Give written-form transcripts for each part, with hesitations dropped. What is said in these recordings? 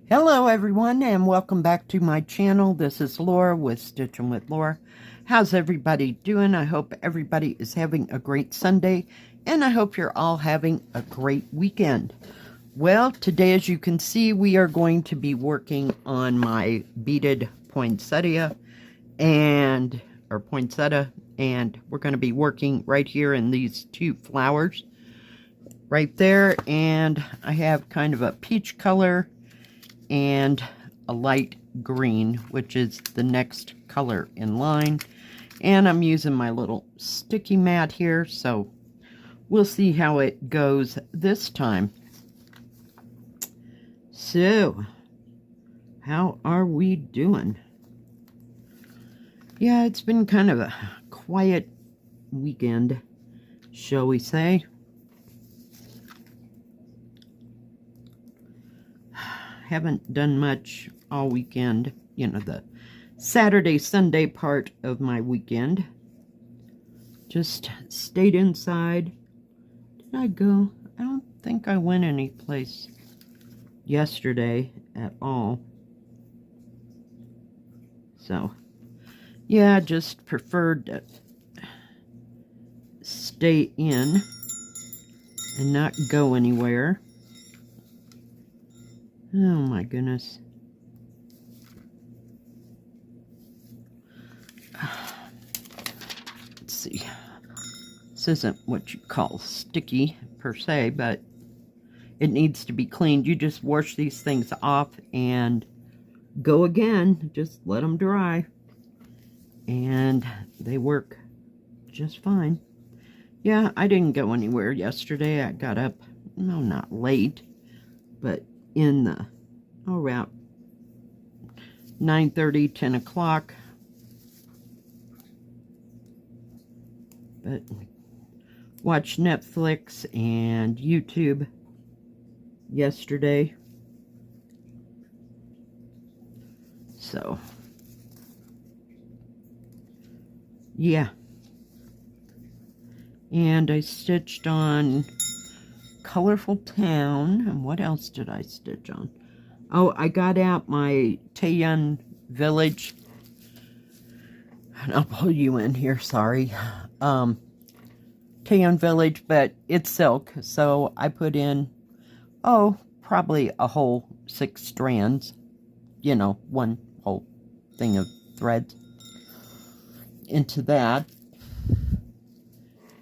Hello everyone and welcome back to my channel. This is Laura with Stitchin with Laura. How's everybody doing? I hope everybody is having a great Sunday and I hope you're all having a great weekend. Well, today as you can see we are going to be working on my beaded poinsettia poinsettia, and we're going to be working right here in these two flowers right there, and I have kind of a peach color and a light green, which is the next color in line. And I'm using my little sticky mat here, so we'll see how it goes this time. So, how are we doing? Yeah, it's been kind of a quiet weekend, shall we say. Haven't done much all weekend, you know, the Saturday, Sunday part of my weekend. Just stayed inside. Did I go? I don't think I went anyplace yesterday at all. So, yeah, just preferred to stay in and not go anywhere. Oh my goodness. Let's see. This isn't what you call sticky per se, but it needs to be cleaned. You just wash these things off and go again. Just let them dry. And they work just fine. Yeah, I didn't go anywhere yesterday. I got up, no, not late, but in the around 9:30, 10 o'clock. But watched Netflix and YouTube yesterday. So, yeah. And I stitched on Colorful Town. And what else did I stitch on? Oh, I got out my Taeyeon Village. And I'll pull you in here, sorry. Taeyeon Village, but it's silk. So I put in, probably a whole 6 strands. You know, one whole thing of thread into that.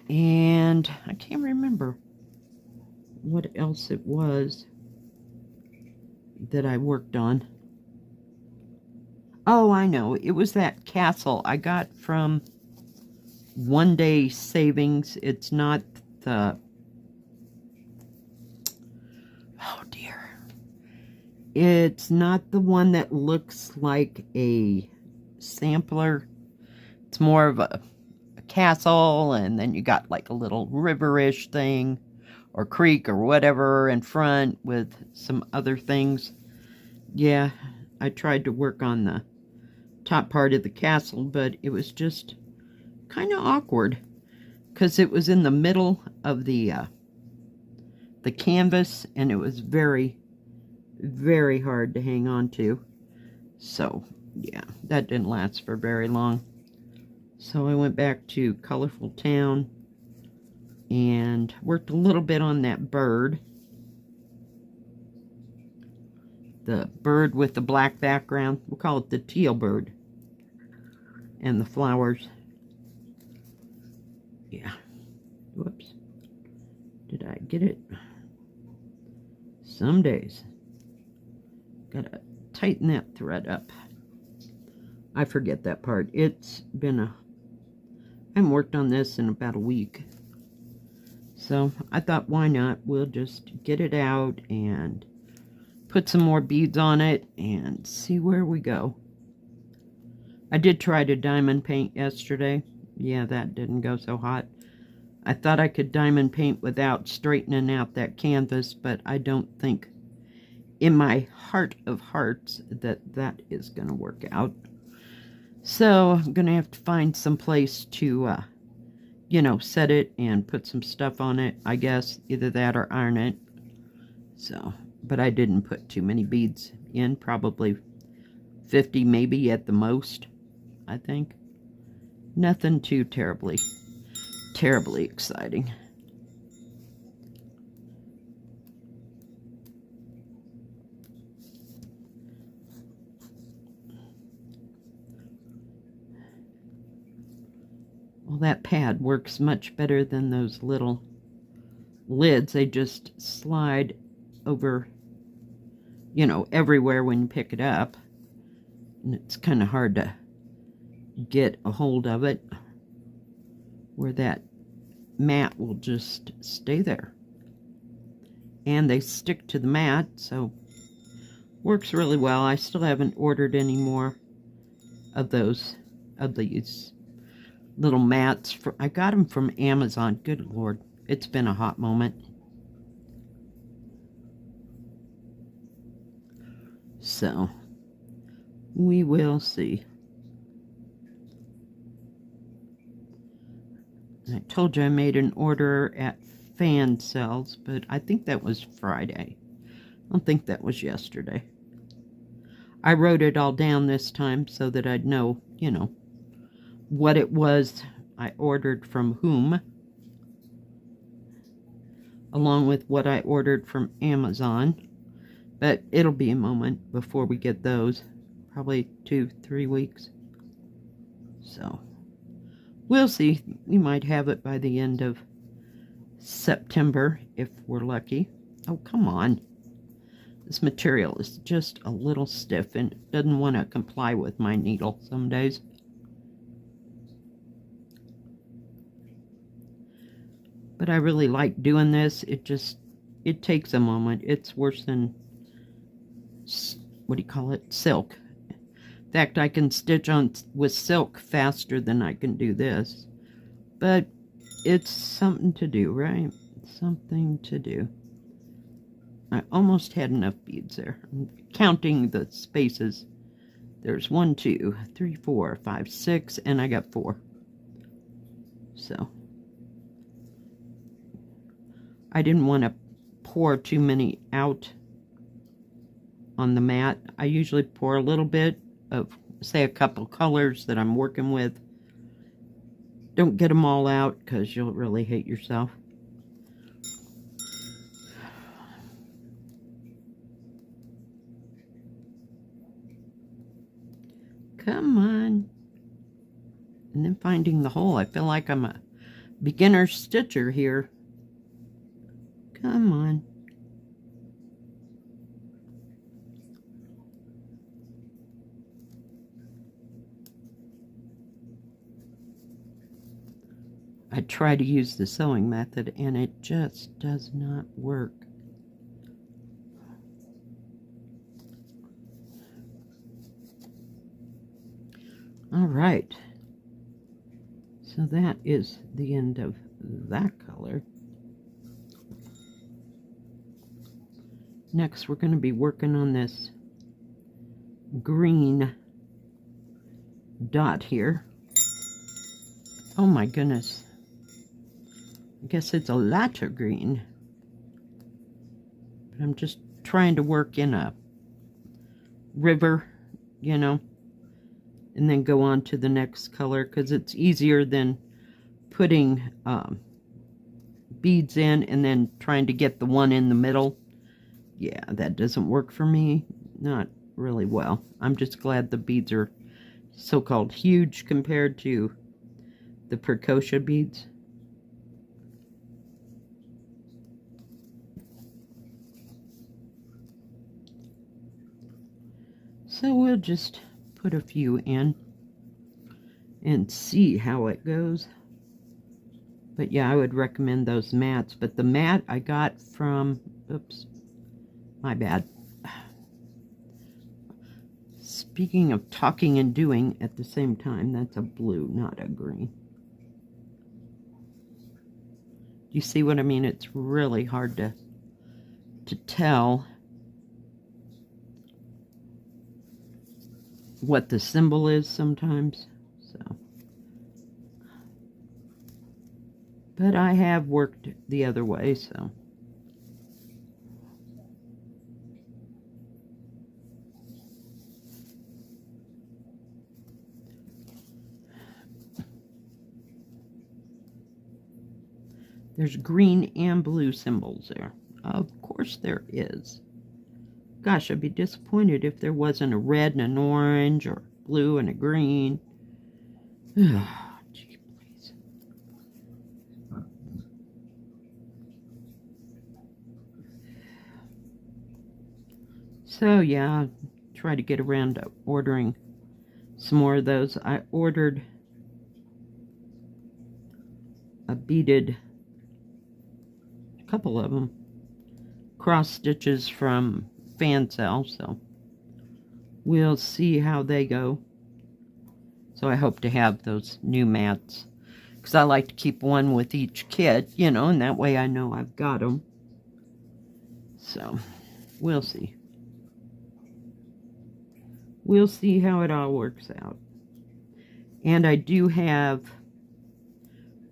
And I can't remember what else it was that I worked on. Oh, I know. It was that castle I got from OneDaySaving. It's not the... Oh, dear. It's not the one that looks like a sampler. It's more of a castle, and then you got like a little river-ish thing or creek or whatever in front with some other things. Yeah, I tried to work on the top part of the castle, but it was just kind of awkward because it was in the middle of the canvas, and it was very, very hard to hang on to. So, yeah, that didn't last for very long. So I went back to Colorful Town and worked a little bit on that bird. The bird with the black background. We'll call it the teal bird. And the flowers. Yeah. Whoops. Did I get it? Some days. Gotta tighten that thread up. I forget that part. It's been I haven't worked on this in about a week. So I thought, why not? We'll just get it out and put some more beads on it and see where we go. I did try to diamond paint yesterday. Yeah, that didn't go so hot. I thought I could diamond paint without straightening out that canvas, but I don't think in my heart of hearts that that is going to work out. So I'm going to have to find some place to, you know, set it and put some stuff on it, I guess. Either that or iron it. So, but I didn't put too many beads in, probably 50 maybe at the most, I think. Nothing too terribly exciting. Well, that pad works much better than those little lids. They just slide over, you know, everywhere when you pick it up. And it's kind of hard to get a hold of it, where that mat will just stay there. And they stick to the mat, so works really well. I still haven't ordered any more of these little mats. I got them from Amazon. Good Lord, it's been a hot moment. So we will see. I told you I made an order at Fan Cells, but I think that was Friday. I don't think that was yesterday. I wrote it all down this time so that I'd know, you know, what it was I ordered from whom, along with what I ordered from Amazon. But it'll be a moment before we get those. Probably 2-3 weeks. So we'll see. We might have it by the end of September if we're lucky. Oh, come on. This material is just a little stiff and it doesn't want to comply with my needle some days. But I really like doing this. It takes a moment. It's worse than, what do you call it, silk. In fact, I can stitch on with silk faster than I can do this. But it's something to do, right? Something to do. I almost had enough beads there. I'm counting the spaces. There's 1, 2, 3, 4, 5, 6, and I got 4. So I didn't want to pour too many out on the mat. I usually pour a little bit of, say, a couple colors that I'm working with. Don't get them all out because you'll really hate yourself. Come on. And then finding the hole. I feel like I'm a beginner stitcher here. Come on. I try to use the sewing method and it just does not work. All right. So that is the end of that color. Next, we're going to be working on this green dot here. Oh my goodness. I guess it's a lighter green. But I'm just trying to work in a river, you know, and then go on to the next color because it's easier than putting beads in and then trying to get the one in the middle. Yeah, that doesn't work for me. Not really well. I'm just glad the beads are so-called huge compared to the percussion beads. So we'll just put a few in and see how it goes. But yeah, I would recommend those mats. But the mat I got from, oops, my bad. Speaking of talking and doing at the same time, that's a blue, not a green. Do you see what I mean? It's really hard to tell what the symbol is sometimes. So, but I have worked the other way, so. There's green and blue symbols there. Of course there is. Gosh, I'd be disappointed if there wasn't a red and an orange, or blue and a green. Gee, please. So yeah, try to get around to ordering some more of those. I ordered a beaded, a couple of them, cross stitches from Fan Cell, so we'll see how they go. So I hope to have those new mats, because I like to keep one with each kit, you know, and that way I know I've got them. So we'll see. We'll see how it all works out. And I do have,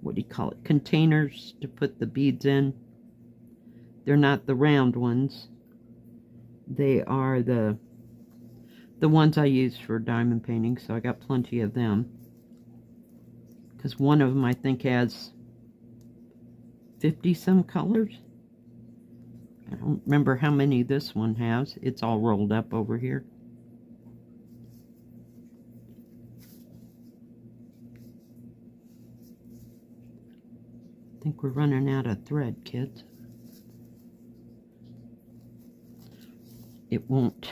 what do you call it, containers to put the beads in. They're not the round ones. They are the ones I use for diamond painting, so I got plenty of them. Because one of them I think has 50 some colors. I don't remember how many this one has. It's all rolled up over here. I think we're running out of thread, kids. It won't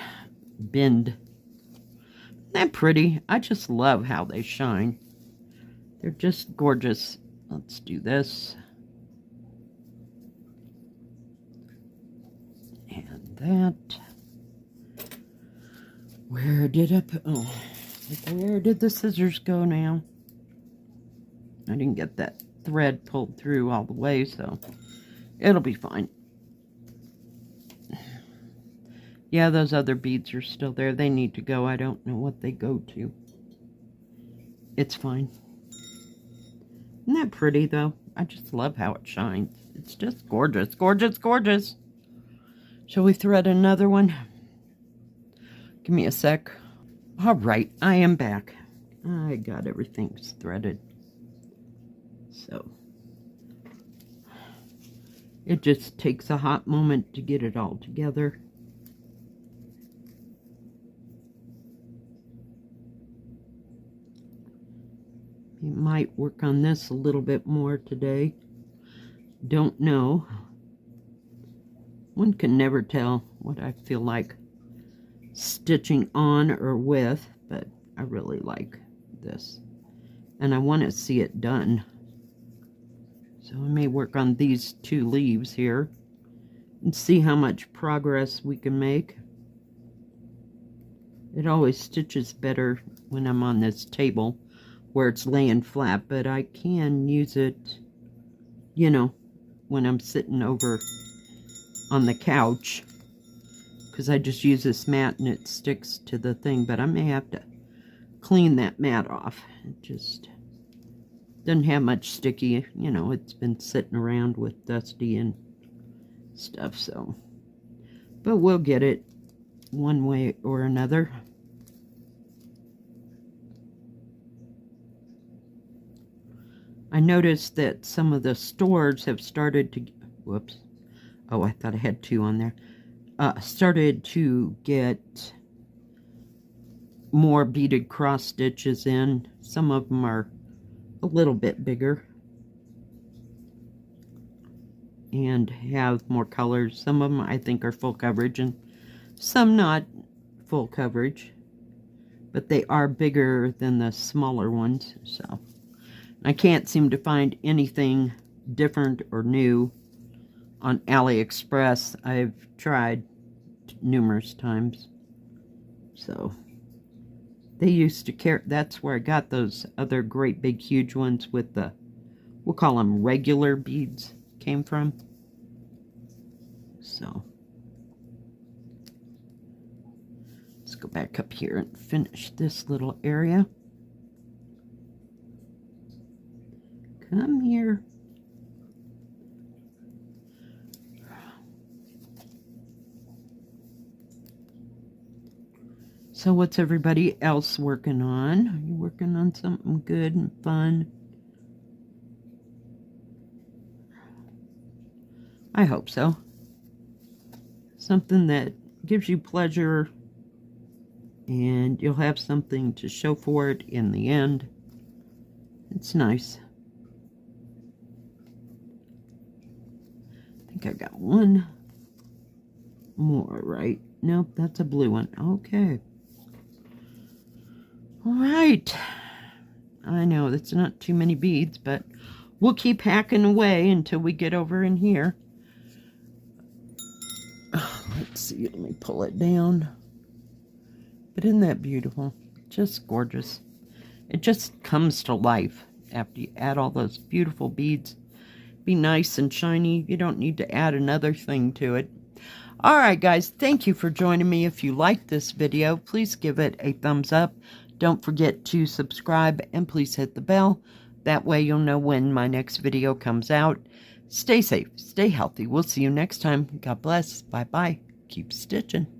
bend. Isn't that pretty? I just love how they shine. They're just gorgeous. Let's do this. And that. Where did where did the scissors go now? I didn't get that thread pulled through all the way, so it'll be fine. Yeah, those other beads are still there. They need to go. I don't know what they go to. It's fine. Isn't that pretty, though? I just love how it shines. It's just gorgeous, gorgeous, gorgeous. Shall we thread another one? Give me a sec. All right, I am back. I got everything threaded. So, it just takes a hot moment to get it all together. You might work on this a little bit more today. Don't know. One can never tell what I feel like stitching on or with, but I really like this. And I want to see it done. So I may work on these two leaves here and see how much progress we can make. It always stitches better when I'm on this table where it's laying flat, but I can use it, you know, when I'm sitting over on the couch, because I just use this mat and it sticks to the thing, but I may have to clean that mat off. It just doesn't have much sticky, you know, it's been sitting around with dusty and stuff, so. But we'll get it one way or another. I noticed that some of the stores have started to, whoops, oh, I thought I had two on there, started to get more beaded cross stitches in. Some of them are a little bit bigger and have more colors. Some of them I think are full coverage and some not full coverage, but they are bigger than the smaller ones. So I can't seem to find anything different or new on AliExpress. I've tried numerous times. So they used to carry, that's where I got those other great big huge ones with the, we'll call them regular beads, came from. So let's go back up here and finish this little area. Come here. So what's everybody else working on? Are you working on something good and fun? I hope so. Something that gives you pleasure, and you'll have something to show for it in the end. It's nice. I think I got one more, right? Nope, that's a blue one. Okay. All right. I know that's not too many beads, but we'll keep hacking away until we get over in here. Let's see, let me pull it down. But isn't that beautiful? Just gorgeous. It just comes to life after you add all those beautiful beads. Be nice and shiny. You don't need to add another thing to it. Alright guys, thank you for joining me. If you liked this video, please give it a thumbs up. Don't forget to subscribe and please hit the bell. That way you'll know when my next video comes out. Stay safe, stay healthy. We'll see you next time. God bless. Bye-bye. Keep stitching.